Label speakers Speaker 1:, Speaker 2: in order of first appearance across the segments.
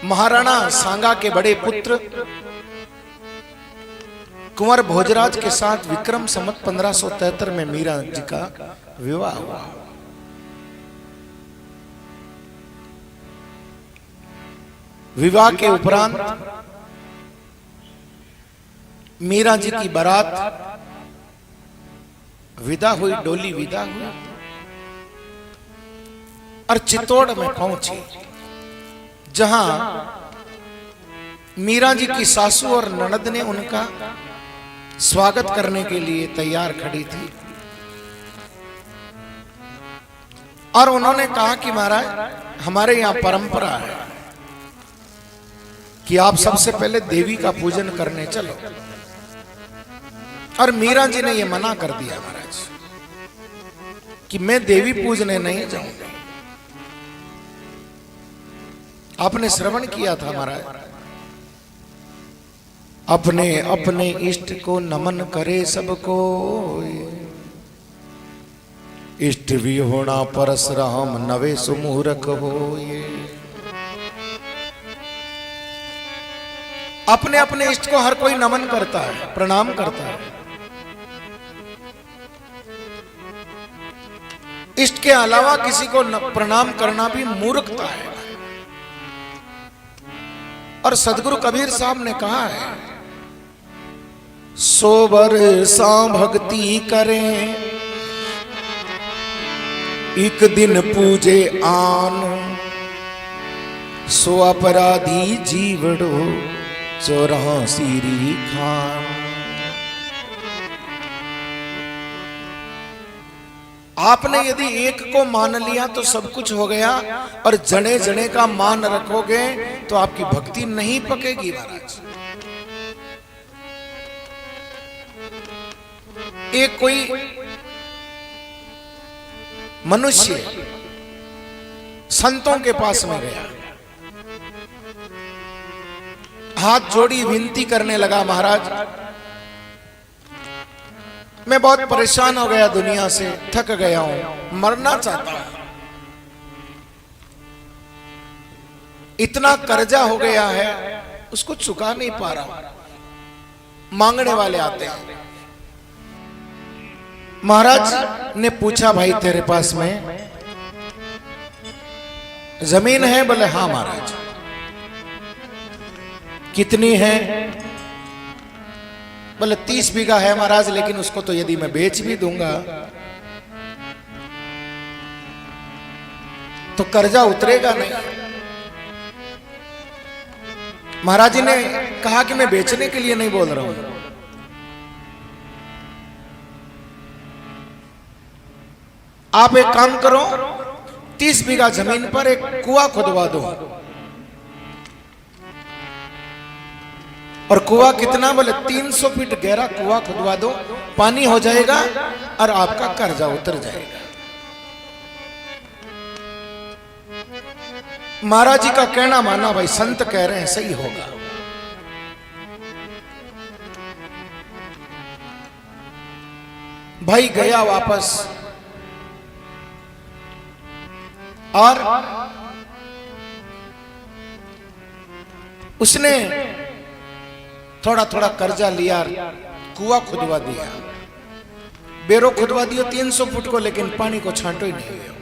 Speaker 1: महाराणा सांगा के बड़े पुत्र कुंवर भोजराज के साथ विक्रम संवत 1573 में मीरा जी का विवाह हुआ। विवाह के उपरांत मीरा जी की बारात विदा हुई, डोली विदा हुई और चित्तौड़ में पहुंची, जहां मीरा जी की सासू और ननद ने उनका स्वागत करने के लिए तैयार खड़ी थी और उन्होंने कहा कि महाराज हमारे यहां परंपरा है कि आप सबसे पहले देवी का पूजन करने चलो। और मीरा जी ने यह मना कर दिया महाराज कि मैं देवी पूजने नहीं जाऊंगी। आपने श्रवण किया था महाराज, अपने अपने इष्ट को नमन करे सबको, इष्ट भी होना परशुराम नवे सुमूरख हो। ये अपने अपने इष्ट को हर कोई नमन करता है, प्रणाम करता है। इष्ट के अलावा किसी को प्रणाम करना भी मूर्खता है। और सदगुरु कबीर साहब ने कहा है, सोबर सा भक्ति करें एक दिन पूजे आन, सो अपराधी जीवड़ो 84 खान। आपने यदि एक को मान लिया तो सब कुछ हो गया, और जने जने का मान रखोगे तो आपकी भक्ति नहीं पकेगी महाराज। एक कोई मनुष्य संतों के पास में गया, हाथ जोड़ी विनती करने लगा, महाराज मैं बहुत परेशान हो गया, दुनिया से थक गया हूं, मरना चाहता हूं, इतना कर्जा हो गया है उसको चुका नहीं पा रहा। मांगने वाले आते हैं। महाराज ने पूछा, भाई तेरे पास में जमीन है? बोले हाँ महाराज। कितनी है? बोले 30 बीघा है महाराज, लेकिन उसको तो यदि मैं बेच भी दूंगा तो कर्जा उतरेगा नहीं। महाराज जी ने कहा कि मैं बेचने के लिए नहीं बोल रहा हूं, आप एक काम करो, 30 बीघा जमीन पर एक कुआं खुदवा दो। और कुआं कितना? बोले 300 फीट गहरा कुआं खुदवा दो, पानी हो जाएगा और आपका कर्जा उतर जाएगा। महाराज जी का कहना माना, भाई संत कह रहे हैं सही होगा। भाई गया वापस और उसने थोड़ा थोड़ा कर्जा लिया, कुआं खुदवा दिया, बेरो खुदवा दियो 300 फुट को, लेकिन पानी को छांटो ही नहीं हुआ।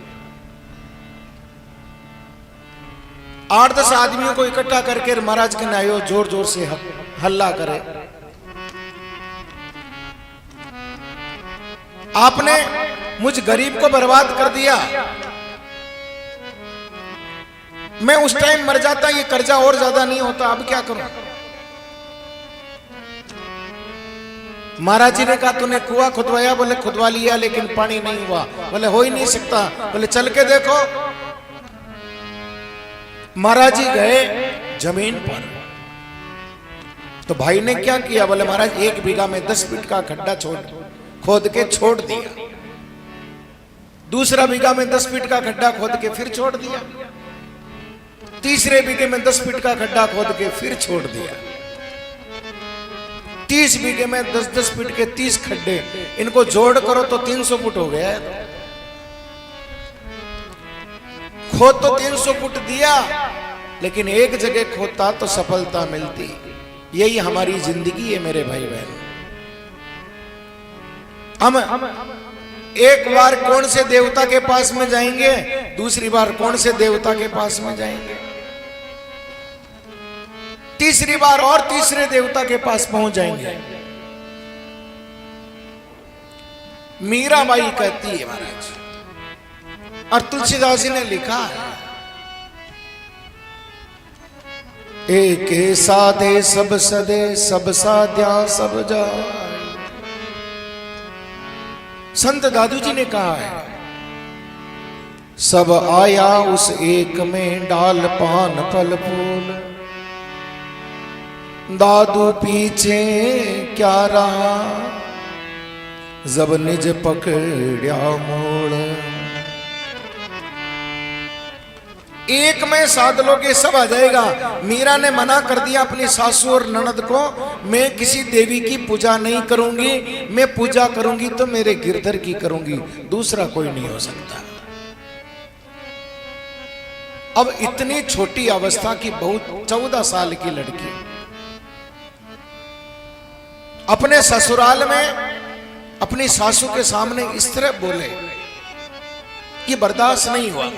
Speaker 1: 8-10 आदमियों को इकट्ठा करके महाराज के नायो जोर जोर से हल्ला करे, आपने मुझ गरीब को बर्बाद कर दिया, मैं उस टाइम मर जाता, ये कर्जा और ज्यादा नहीं होता, अब क्या करूं? महाराज जी ने कहा तूने कुआं खुदवाया? बोले खुदवा लिया, लेकिन पानी नहीं हुआ। बोले हो ही नहीं सकता। बोले चल के देखो। महाराज जी गए जमीन पर, तो भाई ने क्या किया? बोले महाराज 1 बीघा में 10 फीट का खड्डा खोद के छोड़ दिया, दूसरा बीघा में 10 फीट का खड्डा खोद के फिर छोड़ दिया, तीसरे बीघे में 10 फीट का खड्डा खोद के फिर छोड़ दिया, 30 बीघे में 10-10 फीट के 30 खड्डे, इनको जोड़ करो तो 300 फुट हो गया। खोद तो 300 फुट दिया, लेकिन एक जगह खोता तो सफलता मिलती। यही हमारी जिंदगी है मेरे भाई बहन। हम एक बार कौन से देवता के पास में जाएंगे, दूसरी बार कौन से देवता के पास में जाएंगे, तीसरी बार और तीसरे देवता के पास पहुंच जाएंगे। मीराबाई कहती है महाराज, और तुलसीदास जी ने लिखा है, एक साधे सब सदे सब साध्या सब जाय। संत दादू जी ने कहा है, सब आया उस एक में डाल पान फल फूल, दादू पीछे क्या रहा जब निज पकड़ा मोड़। एक में साध लोगे सब आ जाएगा। मीरा ने मना कर दिया अपनी सासू और ननद को, मैं किसी देवी की पूजा नहीं करूंगी, मैं पूजा करूंगी तो मेरे गिरधर की करूंगी, दूसरा कोई नहीं हो सकता। अब इतनी छोटी अवस्था की बहुत 14 साल की लड़की अपने ससुराल में अपनी सासू के सामने इस तरह बोले, ये बर्दाश्त नहीं हुआ।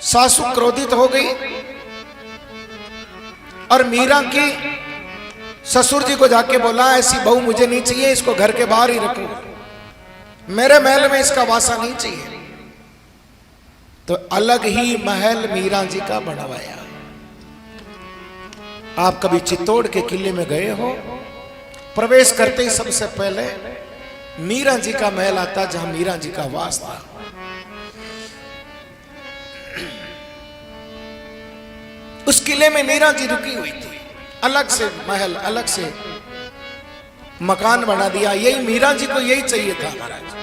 Speaker 1: सासू क्रोधित हो गई और मीरा की ससुर जी को जाके बोला, ऐसी बहू मुझे नहीं चाहिए, इसको घर के बाहर ही रखो, मेरे महल में इसका वासा नहीं चाहिए। तो अलग ही महल मीरा जी का बनवाया। आप कभी चित्तौड़ के किले में गए हो, प्रवेश करते ही सबसे पहले मीरा जी का महल आता, जहां मीरा जी का वास था। उस किले में मीरा जी रुकी हुई थी, अलग से महल, अलग से मकान बना दिया। यही मीरा जी को यही चाहिए था महाराज।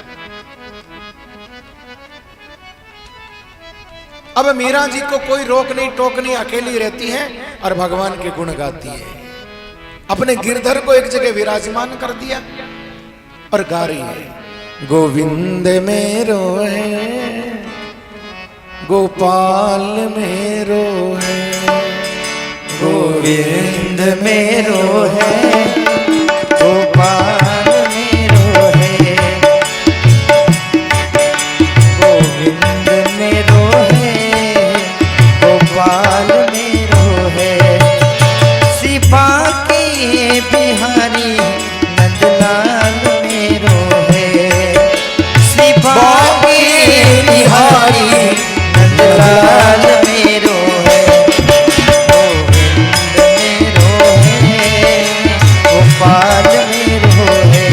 Speaker 1: अब मीरा जी को कोई रोक नहीं टोक नहीं, अकेली रहती हैं और भगवान के गुण गाती है। अपने गिरधर को एक जगह विराजमान कर दिया और गा रही है, गोविंद मेरो है गोपाल मेरो है,
Speaker 2: गोविंद मेरो है गोपाल मेरो है, गोविंद मेरो है गोपाल मेरो है, सिपा के बिहारी नंदलाल मेरो है, सिपा के बिहारी नंदलाल मेरो है, गोविंद मेरो है गोपाल मेरो है,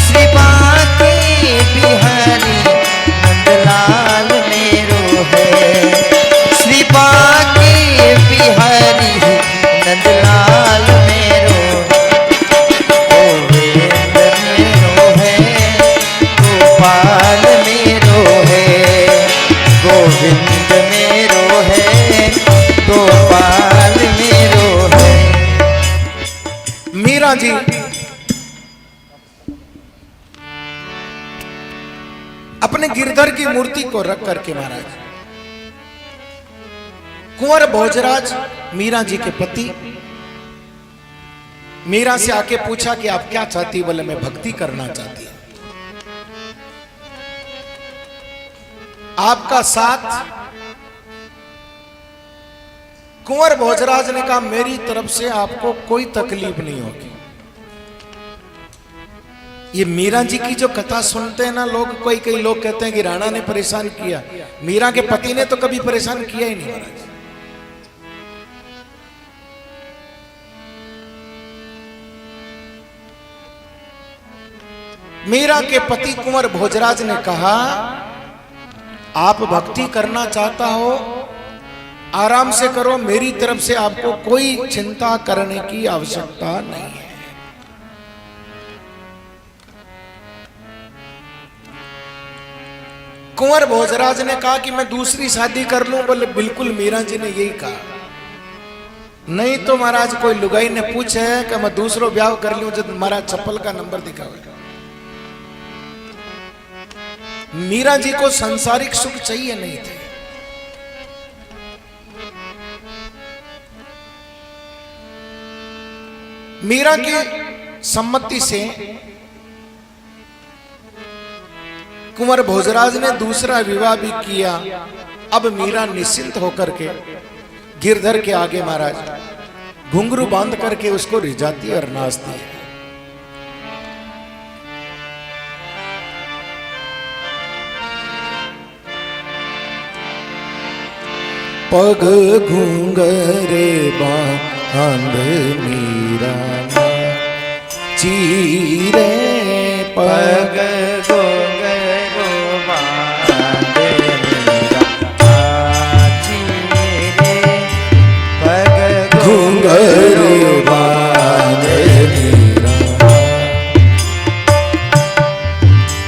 Speaker 2: सिपा के बिहारी नंदलाल मेरो है, सिपा के बिहारी नंदलाल मेरो, गोविंद मेरो है गोपाल मेरो है, गोविंद मेरो है गोपाल मेरो है।
Speaker 1: मीरा जी अपने गिरधर की मूर्ति को रख करके महाराज, कुंवर भोजराज मीरा जी के पति, मीरा से आके पूछा कि आप क्या चाहती? बोले मैं भक्ति करना चाहती हूं, आपका साथ। कुंवर भोजराज ने कहा, मेरी तरफ से आपको कोई तकलीफ नहीं होगी। ये मीरा जी की जो कथा सुनते हैं ना लोग, कई लोग कहते हैं कि राणा ने परेशान किया, मीरा के पति ने तो कभी परेशान किया ही नहीं महाराज। मीरा के पति कुंवर भोजराज ने कहा, आप भक्ति करना चाहता हो आराम से करो, मेरी तरफ से आपको कोई चिंता करने की आवश्यकता नहीं है। कुंवर भोजराज ने कहा कि मैं दूसरी शादी कर लूं? बोले बिल्कुल। मीरा जी ने यही कहा, नहीं तो महाराज कोई लुगाई ने पूछे है कि मैं दूसरो ब्याह कर लूं जब महाराज चप्पल का नंबर दिखावे। मीरा जी को सांसारिक सुख चाहिए नहीं थे, मीरा की सम्मति से कुंवर भोजराज ने दूसरा विवाह भी किया। अब मीरा निश्चिंत होकर के गिरधर के आगे महाराज घुंघरू बांध करके उसको रिझाती और नाचती है। पग घुंघरे बांध मीरा चीरे
Speaker 2: पग घुंघरू बांध मीरा चीरे पग
Speaker 1: घुंघरू बांध मीरा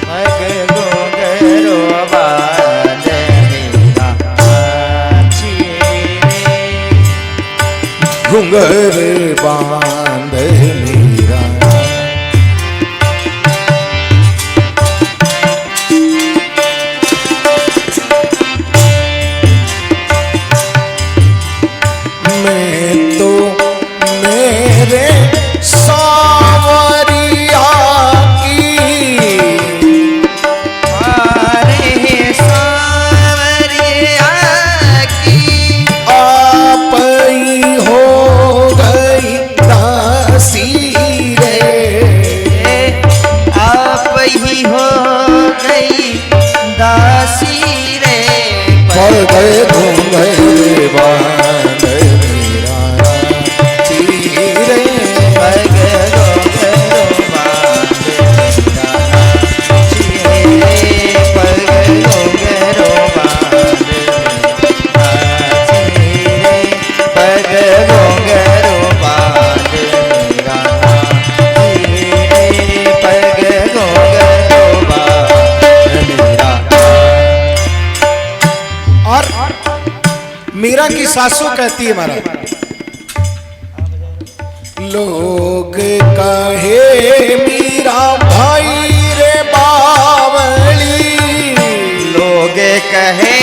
Speaker 2: पग घुंघरू बांध मीरा चीरे
Speaker 1: घुंघर बांध मीरा मैं तो मेरे सावरिया की
Speaker 2: हमारे सावरिया की
Speaker 1: आप ही हो गई दासी रे।
Speaker 2: आप ही हो गई दासी रे।
Speaker 1: पग घुंघर बांध मीरा चीरे
Speaker 2: पग घुंघरू बांध मीरा चीरे पग घुंघरू बांध मीरा चीरे पग घुंघरू बांध मीरा चीरे पग घुंघरू बांध मीरा।
Speaker 1: और मीरा की सासू कहती है महाराज, लोग कहे मीरा भाई रे बावली।
Speaker 2: लोग कहे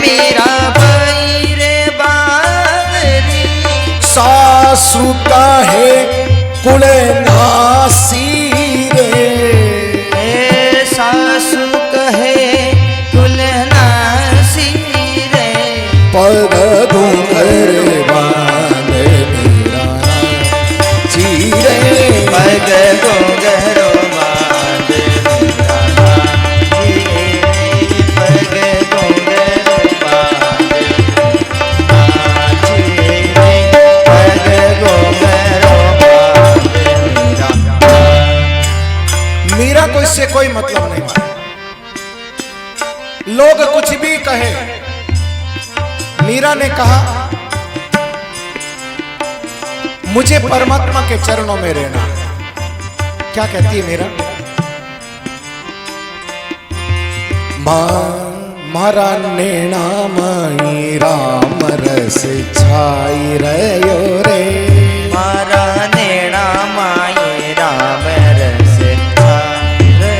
Speaker 2: मीरा भाई रे बावली।
Speaker 1: सासू कहे कुल नासी रे।
Speaker 2: ए सासु कहे कुलनासी रे।
Speaker 1: पग घुंघर बांध मीरा चीरे
Speaker 2: पग घुंघरू बांध मीरा चीरे पग घुंघरू बांध मीरा चीरे पग घुंघरू बांध मीरा।
Speaker 1: मीरा को इससे कोई मतलब नहीं। लोग कुछ भी कहे, मीरा ने कहा मुझे परमात्मा के चरणों में रहना है। क्या कहती है मीरा? मारा नैना माई राम रस छाई रयो रे।
Speaker 2: मारा नैना माई राम रस छायो रे।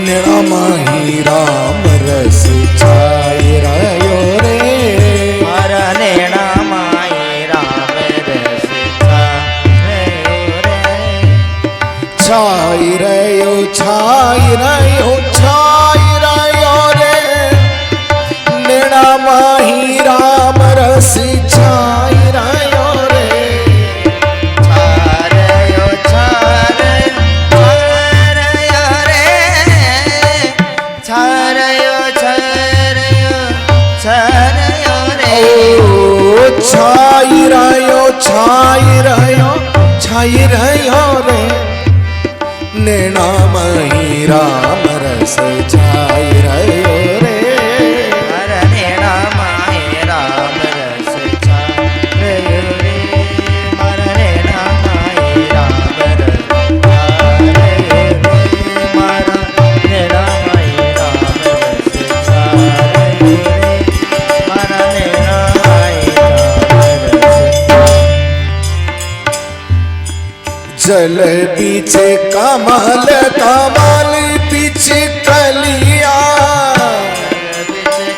Speaker 1: नैना माई राम रस छाई रयो रे।
Speaker 2: मारा नैना माई राम रस छायो रे।
Speaker 1: छाई रयो छाई रयो छाई रयो रे। नैना माही राम रस छाई रयो रे।
Speaker 2: छारयो छारयो रे। छारयो छारयो छारयो रे।
Speaker 1: ओ छाई रयो छाई रयो छाई रयो रे। नैना माही राम रस छाई रयो रे।
Speaker 2: मारा नैना माई राम रस छायो रे। मारा नैना माई राम रस छायो रे। मारा नैना माई राम रस छायो रे। मारा नैना माई राम रस।
Speaker 1: जल बीच कमल कमल बीच कलिया।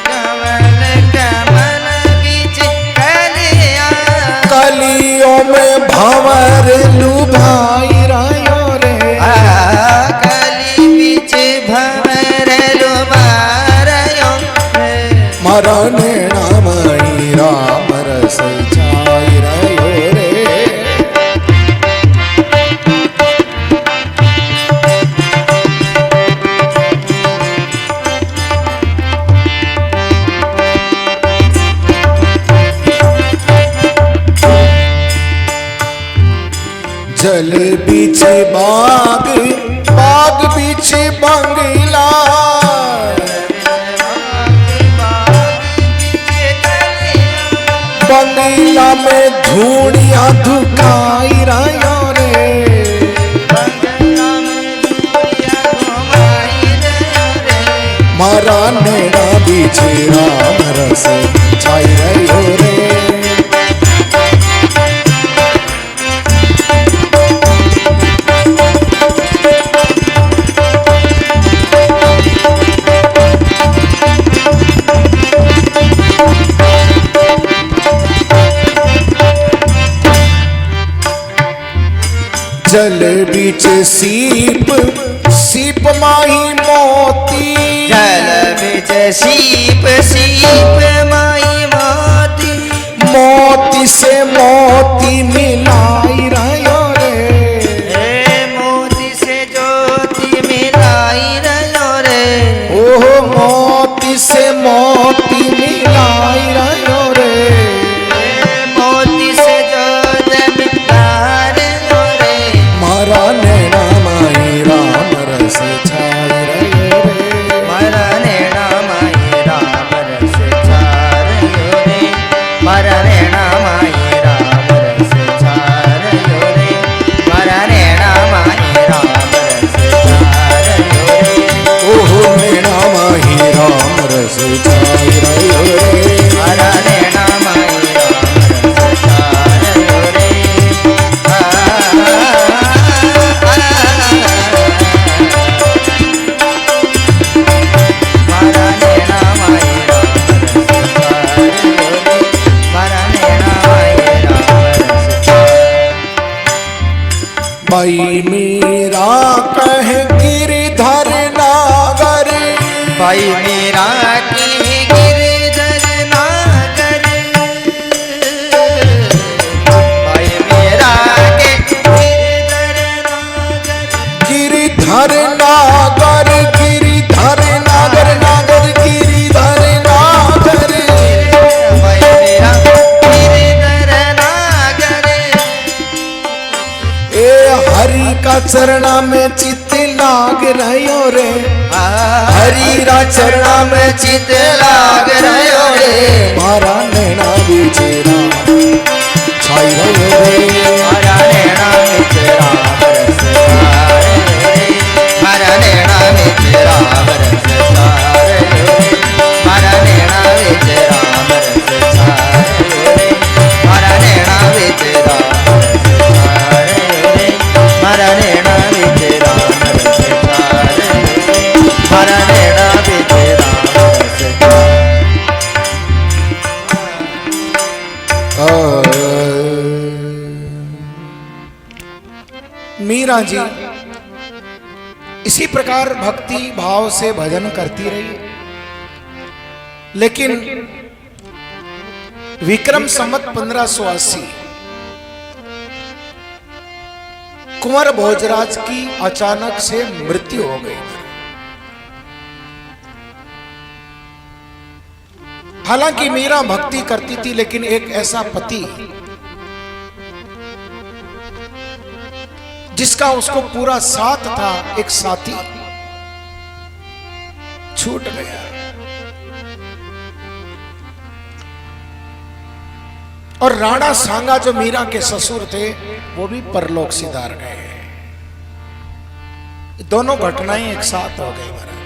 Speaker 2: कमल कमल बीच कलिया।
Speaker 1: कलियों में मारा नैना माई राम रस छाई रहो रे। जल बीच बाग, बाग बीच बंगला, बंगला में धूड़िया धुकाई रहा रे। मारा नैना बीच राम रस छाई रहो रे। जल बीच सीप, सीप माही मोती,
Speaker 2: जल बीच सीप, सीप माई मोती,
Speaker 1: मोती से मोती मिलाई रहो रे।
Speaker 2: मोती से ज्योति मिलाई रहो रे।
Speaker 1: ओहो मोती से मोती मिलाई रहो रे।
Speaker 2: मोती से ज्योति मिलाई रहो रे।
Speaker 1: मारा नैना माई राम रस छाई रहो रे।
Speaker 2: मारा नैना माई राम रस छाई रहो रे। मारा नैना माई राम रस छाई रहो रे। मारा नैना माई राम रस छाई रहो रे।
Speaker 1: ओहो नैना माही राम रस छाई रहो रे।
Speaker 2: मारा नैना माई राम रस छाई रहो रे। मारा नैना माई राम रस छाई रहो रे। मारा नैना माई राम रस छाई।
Speaker 1: भाई मेरा कह गिरधर नागर,
Speaker 2: भाई मेरा की गिरधर नागर, भाई मेरा के गिरधर नागर,
Speaker 1: गिरधर नागर, गिरधर नागर, नागर गिरधर नागर।
Speaker 2: भाई मेरा गिरधर नागर।
Speaker 1: ए हरि का चरणा में चित्त लाग रहो रे।
Speaker 2: हरि रा चरणा में चित लाग रहो रे।
Speaker 1: मारा नैना बीच राम छाई रहो रे।
Speaker 2: मारा नैना बीच राम रस छाई रहो रे। मारा नैना बीच राम रस छाई रहो रे। मारा नैना बीच राम रस छाई रहो रे। मारा नैना बीच राम रस छाई रहो रे। मारा नैना बीच राम रस छाई रहो रे। मारा नैना बीच राम रस छाई।
Speaker 1: मीरा जी इसी प्रकार भक्ति भाव से भजन करती रही, लेकिन विक्रम संवत 1580 कुंवर भोजराज की अचानक से मृत्यु हो गई। हालांकि मीरा भक्ति करती थी, लेकिन एक ऐसा पति जिसका उसको पूरा साथ था, एक साथी छूट गया। और राणा सांगा जो मीरा के ससुर थे वो भी परलोक सिधार गए। दोनों घटनाएं एक साथ हो गई महाराज।